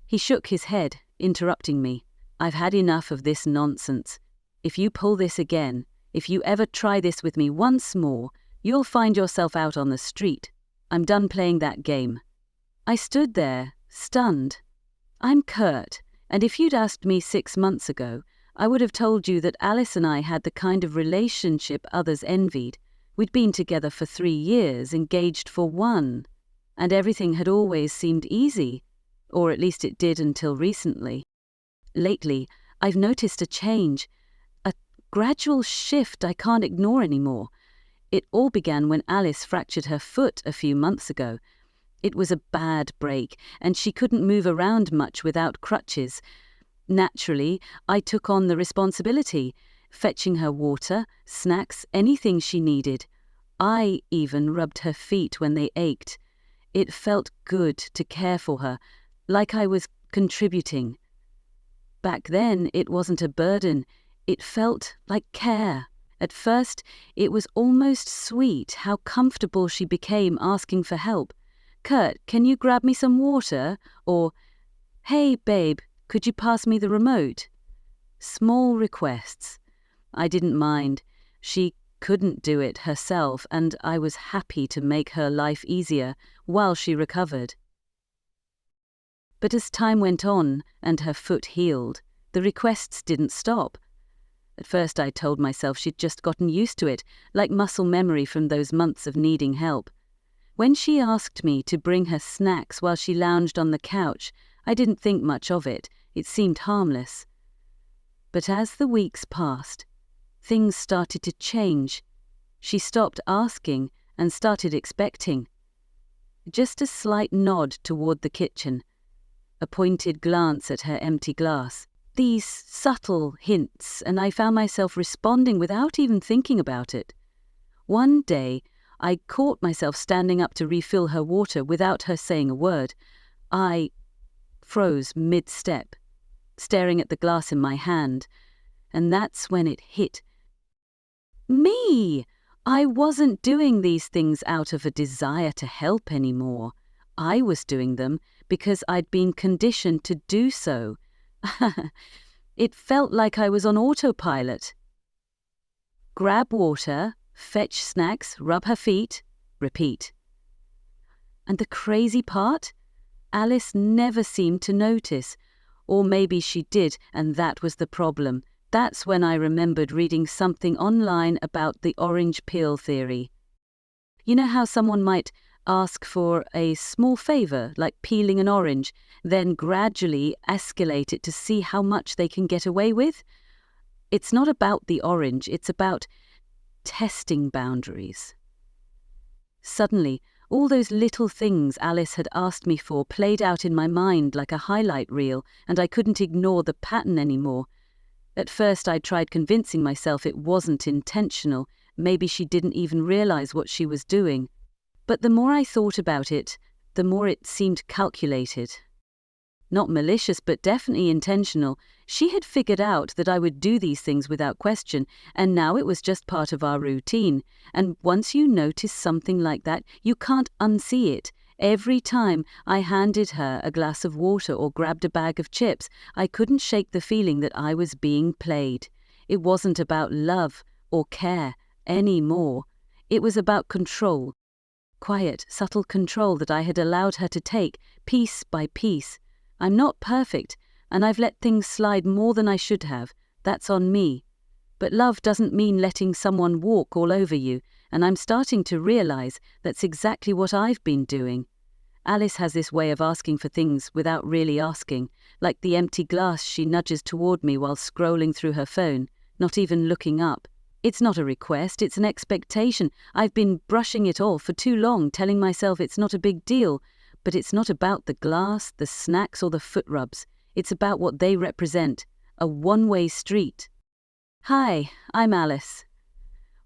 He shook his head, interrupting me. "I've had enough of this nonsense. If you pull this again, if you ever try this with me once more, you'll find yourself out on the street. I'm done playing that game." I stood there, stunned. I'm Kurt, and if you'd asked me 6 months ago, I would have told you that Alice and I had the kind of relationship others envied. We'd been together for 3 years, engaged for 1, and everything had always seemed easy, or at least it did until recently. Lately, I've noticed a change, a gradual shift I can't ignore anymore. It all began when Alice fractured her foot a few months ago. It was a bad break, and she couldn't move around much without crutches. Naturally, I took on the responsibility, fetching her water, snacks, anything she needed. I even rubbed her feet when they ached. It felt good to care for her, like I was contributing. Back then, it wasn't a burden. It felt like care. At first, it was almost sweet how comfortable she became asking for help. "Kurt, can you grab me some water?" Or, "Hey, babe, could you pass me the remote?" Small requests. I didn't mind. She couldn't do it herself, and I was happy to make her life easier while she recovered. But as time went on and her foot healed, the requests didn't stop. At first I told myself she'd just gotten used to it, like muscle memory from those months of needing help. When she asked me to bring her snacks while she lounged on the couch, I didn't think much of it. It seemed harmless. But as the weeks passed, things started to change. She stopped asking and started expecting. Just a slight nod toward the kitchen, a pointed glance at her empty glass. These subtle hints, and I found myself responding without even thinking about it. One day, I caught myself standing up to refill her water without her saying a word. I froze mid-step, staring at the glass in my hand, and that's when it hit me. I wasn't doing these things out of a desire to help anymore. I was doing them because I'd been conditioned to do so. It felt like I was on autopilot. Grab water, fetch snacks, rub her feet, repeat. And the crazy part? Alice never seemed to notice. Or maybe she did, and that was the problem. That's when I remembered reading something online about the orange peel theory. You know how someone might ask for a small favor, like peeling an orange, then gradually escalate it to see how much they can get away with? It's not about the orange, it's about testing boundaries. Suddenly, all those little things Alice had asked me for played out in my mind like a highlight reel, and I couldn't ignore the pattern anymore. At first I tried convincing myself it wasn't intentional. Maybe she didn't even realize what she was doing. But the more I thought about it, the more it seemed calculated. Not malicious, but definitely intentional. She had figured out that I would do these things without question, and now it was just part of our routine. And once you notice something like that, you can't unsee it. Every time I handed her a glass of water or grabbed a bag of chips, I couldn't shake the feeling that I was being played. It wasn't about love or care anymore. It was about control. Quiet, subtle control that I had allowed her to take, piece by piece. I'm not perfect, and I've let things slide more than I should have. That's on me. But love doesn't mean letting someone walk all over you, and I'm starting to realize that's exactly what I've been doing. Alice has this way of asking for things without really asking, like the empty glass she nudges toward me while scrolling through her phone, not even looking up. It's not a request, it's an expectation. I've been brushing it off for too long, telling myself it's not a big deal. But it's not about the glass, the snacks, or the foot rubs. It's about what they represent, a one-way street. Hi, I'm Alice.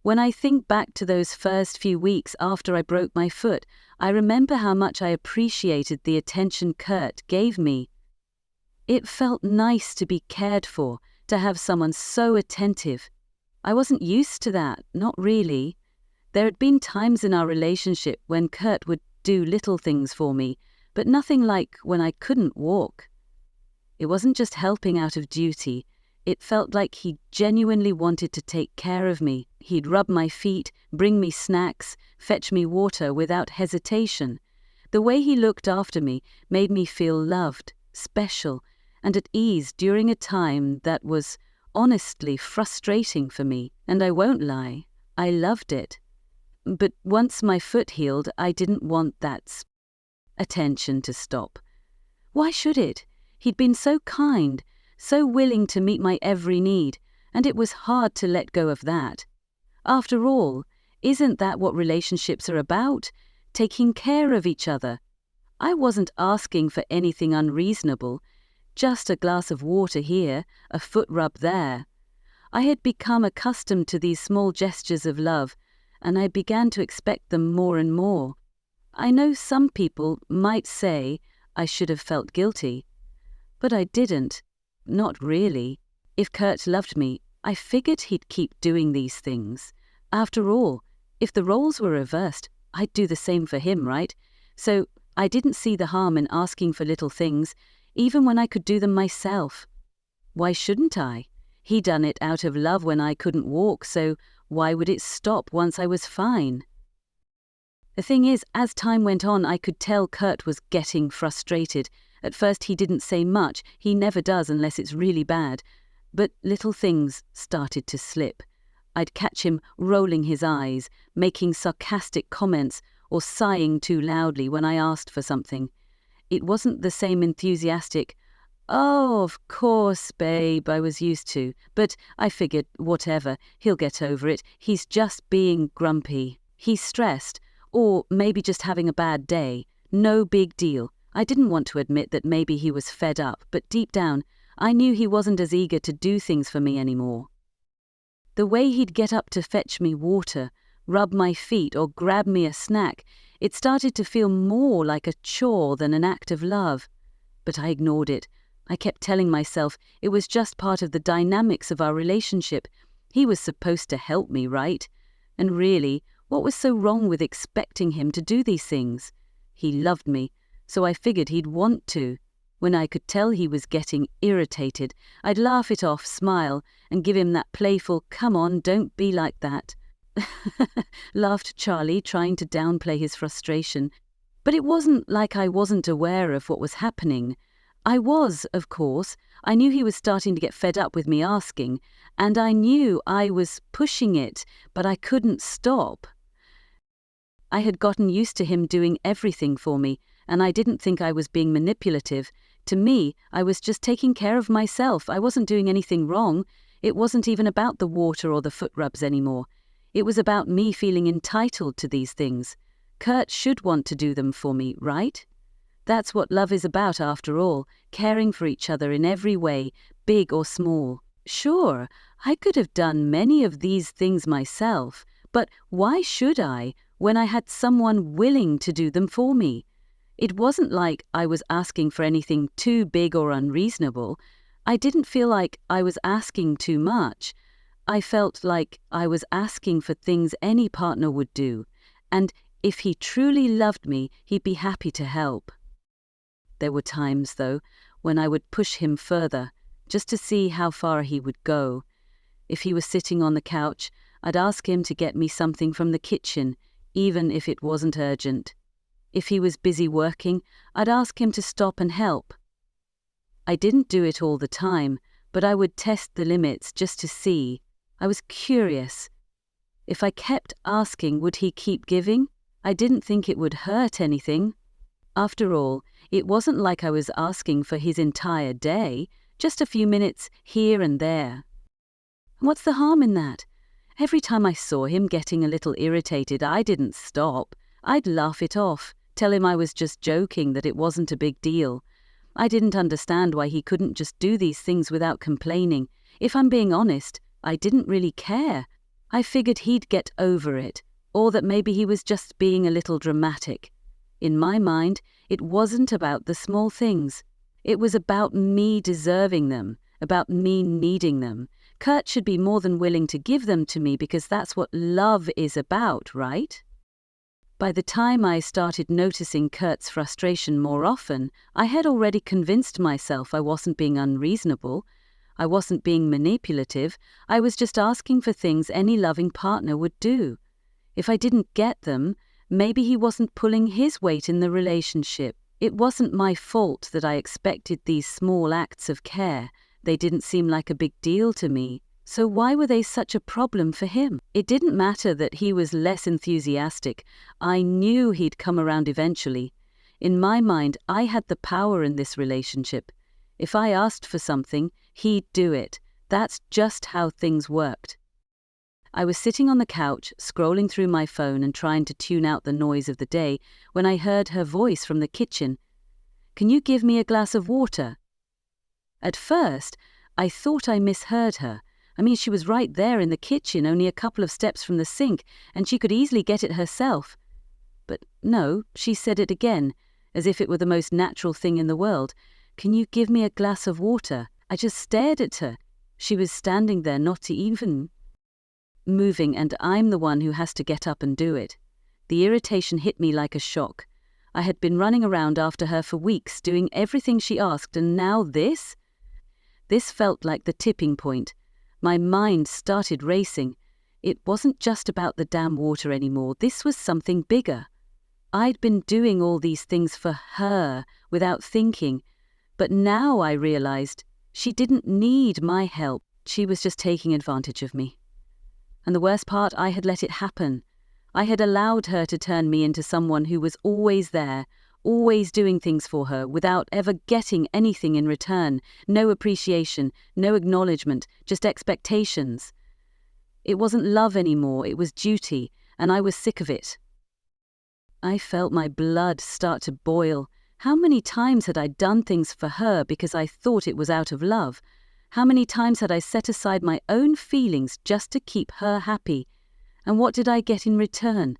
When I think back to those first few weeks after I broke my foot, I remember how much I appreciated the attention Kurt gave me. It felt nice to be cared for, to have someone so attentive. I wasn't used to that, not really. There had been times in our relationship when Kurt would do little things for me, but nothing like when I couldn't walk. It wasn't just helping out of duty. It felt like he genuinely wanted to take care of me. He'd rub my feet, bring me snacks, fetch me water without hesitation. The way he looked after me made me feel loved, special, and at ease during a time that was honestly frustrating for me. And I won't lie, I loved it. But once my foot healed, I didn't want that attention to stop. Why should it? He'd been so kind, so willing to meet my every need, and it was hard to let go of that. After all, isn't that what relationships are about? Taking care of each other. I wasn't asking for anything unreasonable, just a glass of water here, a foot rub there. I had become accustomed to these small gestures of love, and I began to expect them more and more. I know some people might say I should have felt guilty, but I didn't. Not really. If Kurt loved me, I figured he'd keep doing these things. After all, if the roles were reversed, I'd do the same for him, right? So I didn't see the harm in asking for little things, even when I could do them myself. Why shouldn't I? He'd done it out of love when I couldn't walk, so why would it stop once I was fine? The thing is, as time went on, I could tell Kurt was getting frustrated. At first he didn't say much, he never does unless it's really bad, but little things started to slip. I'd catch him rolling his eyes, making sarcastic comments, or sighing too loudly when I asked for something. It wasn't the same enthusiastic, "Oh, of course, babe," I was used to, but I figured, whatever, he'll get over it, he's just being grumpy. He's stressed, or maybe just having a bad day. No big deal. I didn't want to admit that maybe he was fed up, but deep down, I knew he wasn't as eager to do things for me anymore. The way he'd get up to fetch me water, rub my feet, or grab me a snack, it started to feel more like a chore than an act of love. But I ignored it. I kept telling myself it was just part of the dynamics of our relationship. He was supposed to help me, right? And really, what was so wrong with expecting him to do these things? He loved me, so I figured he'd want to. When I could tell he was getting irritated, I'd laugh it off, smile, and give him that playful, "Come on, don't be like that," laughed Charlie, trying to downplay his frustration. But it wasn't like I wasn't aware of what was happening. I was, of course. I knew he was starting to get fed up with me asking, and I knew I was pushing it, but I couldn't stop. I had gotten used to him doing everything for me, and I didn't think I was being manipulative. To me, I was just taking care of myself. I wasn't doing anything wrong. It wasn't even about the water or the foot rubs anymore. It was about me feeling entitled to these things. Kurt should want to do them for me, right? That's what love is about after all, caring for each other in every way, big or small. Sure, I could have done many of these things myself, but why should I when I had someone willing to do them for me? It wasn't like I was asking for anything too big or unreasonable. I didn't feel like I was asking too much. I felt like I was asking for things any partner would do, and if he truly loved me, he'd be happy to help. There were times, though, when I would push him further, just to see how far he would go. If he was sitting on the couch, I'd ask him to get me something from the kitchen, even if it wasn't urgent. If he was busy working, I'd ask him to stop and help. I didn't do it all the time, but I would test the limits just to see. I was curious. If I kept asking, would he keep giving? I didn't think it would hurt anything. After all, it wasn't like I was asking for his entire day, just a few minutes here and there. What's the harm in that? Every time I saw him getting a little irritated, I didn't stop. I'd laugh it off, tell him I was just joking, that it wasn't a big deal. I didn't understand why he couldn't just do these things without complaining. If I'm being honest, I didn't really care. I figured he'd get over it, or that maybe he was just being a little dramatic. In my mind, it wasn't about the small things. It was about me deserving them, about me needing them. Kurt should be more than willing to give them to me because that's what love is about, right? By the time I started noticing Kurt's frustration more often, I had already convinced myself I wasn't being unreasonable. I wasn't being manipulative. I was just asking for things any loving partner would do. If I didn't get them, maybe he wasn't pulling his weight in the relationship. It wasn't my fault that I expected these small acts of care. They didn't seem like a big deal to me. So why were they such a problem for him? It didn't matter that he was less enthusiastic. I knew he'd come around eventually. In my mind, I had the power in this relationship. If I asked for something, he'd do it. That's just how things worked. I was sitting on the couch, scrolling through my phone and trying to tune out the noise of the day, when I heard her voice from the kitchen. "Can you give me a glass of water?" At first, I thought I misheard her. I mean, she was right there in the kitchen, only a couple of steps from the sink, and she could easily get it herself. But no, she said it again, as if it were the most natural thing in the world. "Can you give me a glass of water?" I just stared at her. She was standing there, not even moving, and I'm the one who has to get up and do it. The irritation hit me like a shock. I had been running around after her for weeks, doing everything she asked, and now this? This felt like the tipping point. My mind started racing. It wasn't just about the damn water anymore. This was something bigger. I'd been doing all these things for her without thinking, but now I realized she didn't need my help. She was just taking advantage of me. And the worst part, I had let it happen. I had allowed her to turn me into someone who was always there, always doing things for her without ever getting anything in return. No appreciation, no acknowledgement, just expectations. It wasn't love anymore, it was duty, and I was sick of it. I felt my blood start to boil. How many times had I done things for her because I thought it was out of love? How many times had I set aside my own feelings just to keep her happy? And what did I get in return?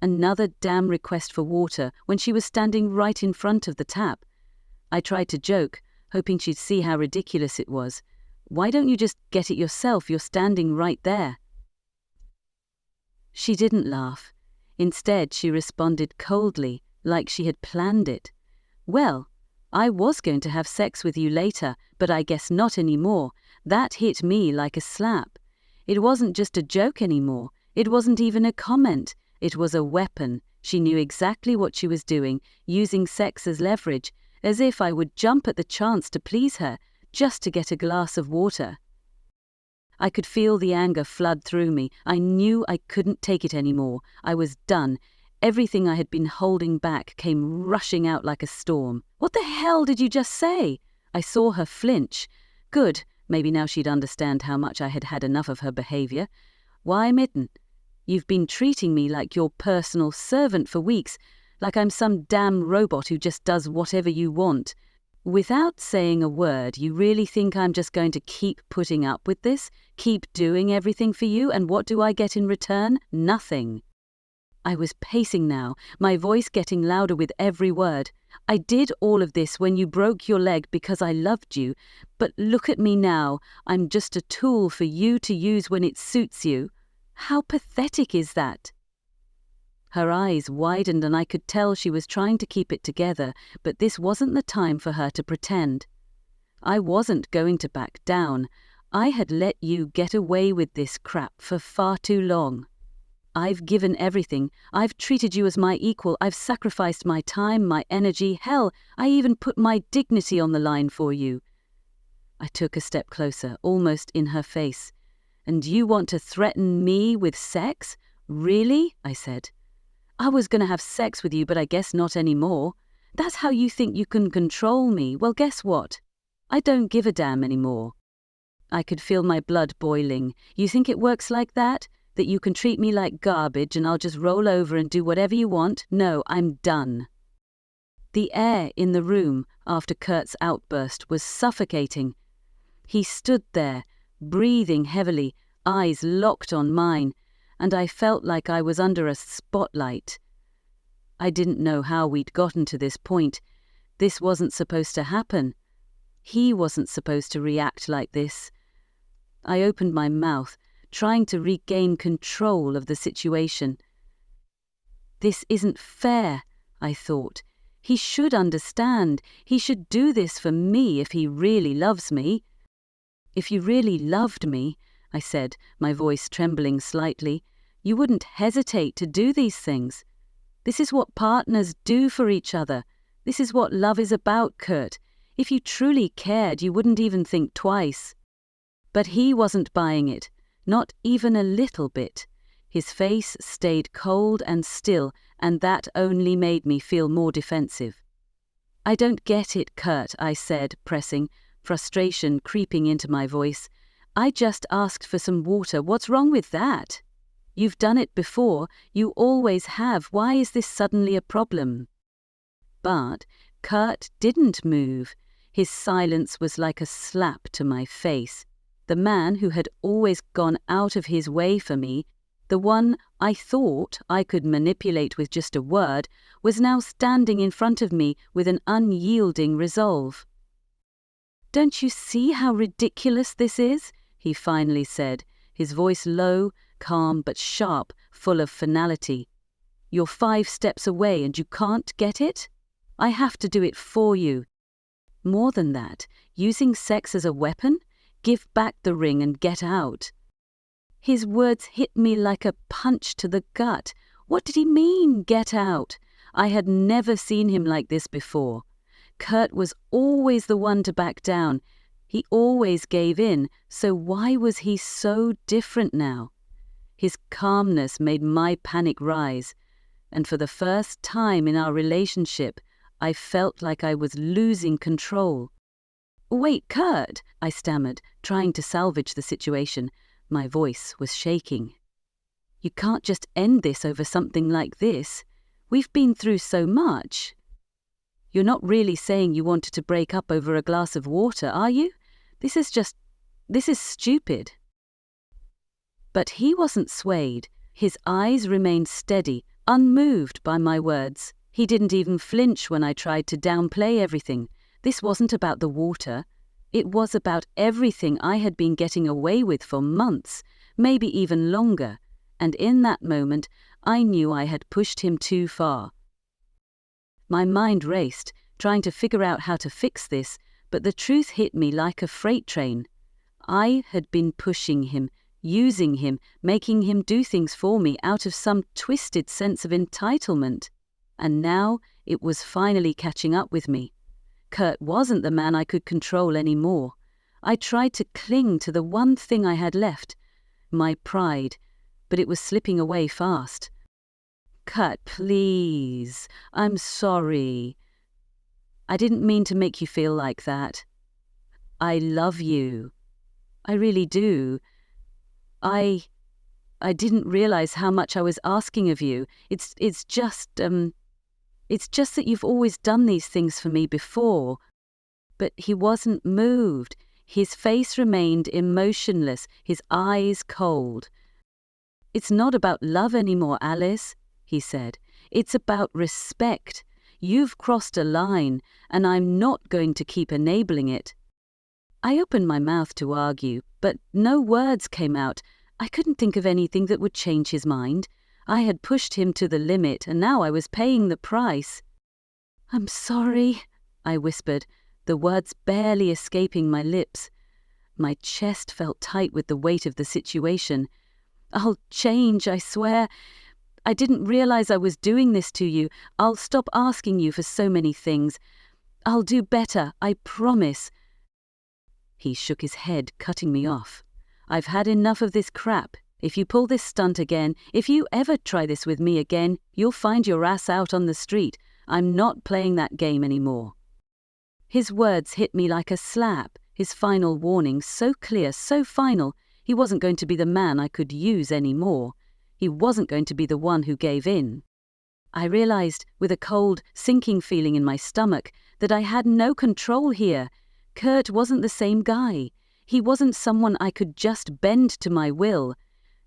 Another damn request for water when she was standing right in front of the tap. I tried to joke, hoping she'd see how ridiculous it was. "Why don't you just get it yourself? You're standing right there." She didn't laugh. Instead, she responded coldly, like she had planned it. "Well, I was going to have sex with you later, but I guess not anymore." That hit me like a slap. It wasn't just a joke anymore. It wasn't even a comment. It was a weapon. She knew exactly what she was doing, using sex as leverage, as if I would jump at the chance to please her, just to get a glass of water. I could feel the anger flood through me. I knew I couldn't take it anymore. I was done. Everything I had been holding back came rushing out like a storm. "What the hell did you just say?" I saw her flinch. Good. Maybe now she'd understand how much I had had enough of her behavior. "Why, Mitten? You've been treating me like your personal servant for weeks, like I'm some damn robot who just does whatever you want. Without saying a word, you really think I'm just going to keep putting up with this? Keep doing everything for you, and what do I get in return? Nothing." I was pacing now, my voice getting louder with every word. "I did all of this when you broke your leg because I loved you, but look at me now. I'm just a tool for you to use when it suits you. How pathetic is that?" Her eyes widened and I could tell she was trying to keep it together, but this wasn't the time for her to pretend. I wasn't going to back down. I had let you get away with this crap for far too long. I've given everything. I've treated you as my equal. I've sacrificed my time, my energy. Hell, I even put my dignity on the line for you. I took a step closer, almost in her face. "And you want to threaten me with sex? Really?" I said. "I was going to have sex with you, but I guess not anymore. That's how you think you can control me? Well, guess what? I don't give a damn anymore." I could feel my blood boiling. "You think it works like that? That you can treat me like garbage and I'll just roll over and do whatever you want? No, I'm done." The air in the room after Kurt's outburst was suffocating. He stood there, breathing heavily, eyes locked on mine, and I felt like I was under a spotlight. I didn't know how we'd gotten to this point. This wasn't supposed to happen. He wasn't supposed to react like this. I opened my mouth, trying to regain control of the situation. This isn't fair, I thought. He should understand. He should do this for me if he really loves me. If you really loved me, I said, my voice trembling slightly, you wouldn't hesitate to do these things. This is what partners do for each other. This is what love is about, Kurt. If you truly cared, you wouldn't even think twice. But he wasn't buying it, not even a little bit. His face stayed cold and still, and that only made me feel more defensive. I don't get it, Kurt, I said, pressing, frustration creeping into my voice. I just asked for some water. What's wrong with that? You've done it before. You always have. Why is this suddenly a problem? But Kurt didn't move. His silence was like a slap to my face. The man who had always gone out of his way for me, the one I thought I could manipulate with just a word, was now standing in front of me with an unyielding resolve. "Don't you see how ridiculous this is?" he finally said, his voice low, calm but sharp, full of finality. "You're 5 steps away and you can't get it? I have to do it for you. More than that, using sex as a weapon? Give back the ring and get out." His words hit me like a punch to the gut. What did he mean, get out? I had never seen him like this before. Kurt was always the one to back down. He always gave in, so why was he so different now? His calmness made my panic rise, and for the first time in our relationship, I felt like I was losing control. "Wait, Kurt," I stammered, trying to salvage the situation. My voice was shaking. "You can't just end this over something like this. We've been through so much. You're not really saying you wanted to break up over a glass of water, are you? This is stupid." But he wasn't swayed. His eyes remained steady, unmoved by my words. He didn't even flinch when I tried to downplay everything. This wasn't about the water. It was about everything I had been getting away with for months, maybe even longer, and in that moment I knew I had pushed him too far. My mind raced, trying to figure out how to fix this, but the truth hit me like a freight train. I had been pushing him, using him, making him do things for me out of some twisted sense of entitlement. And now it was finally catching up with me. Kurt wasn't the man I could control anymore. I tried to cling to the one thing I had left, my pride, but it was slipping away fast. "Kurt, please, I'm sorry. I didn't mean to make you feel like that. I love you. I really do. I didn't realize how much I was asking of you. It's just that you've always done these things for me before." But he wasn't moved. His face remained emotionless, his eyes cold. "It's not about love anymore, Alice," he said. "It's about respect. You've crossed a line, and I'm not going to keep enabling it." I opened my mouth to argue, but no words came out. I couldn't think of anything that would change his mind. I had pushed him to the limit, and now I was paying the price. "I'm sorry," I whispered, the words barely escaping my lips. My chest felt tight with the weight of the situation. "I'll change, I swear. I didn't realize I was doing this to you. I'll stop asking you for so many things. I'll do better, I promise." He shook his head, cutting me off. "I've had enough of this crap. If you pull this stunt again, if you ever try this with me again, you'll find your ass out on the street. I'm not playing that game anymore." His words hit me like a slap, his final warning so clear, so final. He wasn't going to be the man I could use anymore. He wasn't going to be the one who gave in. I realized, with a cold, sinking feeling in my stomach, that I had no control here. Kurt wasn't the same guy. He wasn't someone I could just bend to my will.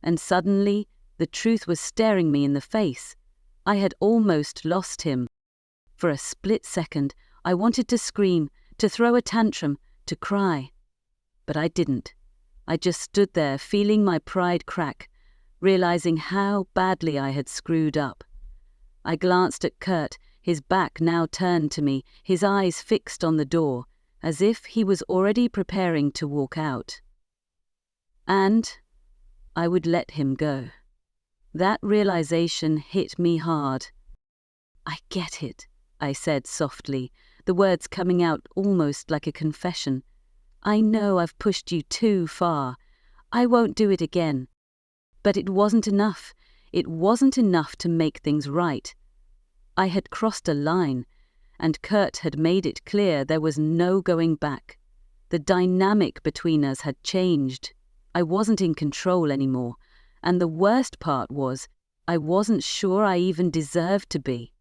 And suddenly, the truth was staring me in the face. I had almost lost him. For a split second, I wanted to scream, to throw a tantrum, to cry. But I didn't. I just stood there, feeling my pride crack, realizing how badly I had screwed up. I glanced at Kurt, his back now turned to me, his eyes fixed on the door, as if he was already preparing to walk out. And I would let him go. That realization hit me hard. "I get it," I said softly, the words coming out almost like a confession. "I know I've pushed you too far. I won't do it again." But it wasn't enough. It wasn't enough to make things right. I had crossed a line, and Kurt had made it clear there was no going back. The dynamic between us had changed. I wasn't in control anymore, and the worst part was, I wasn't sure I even deserved to be.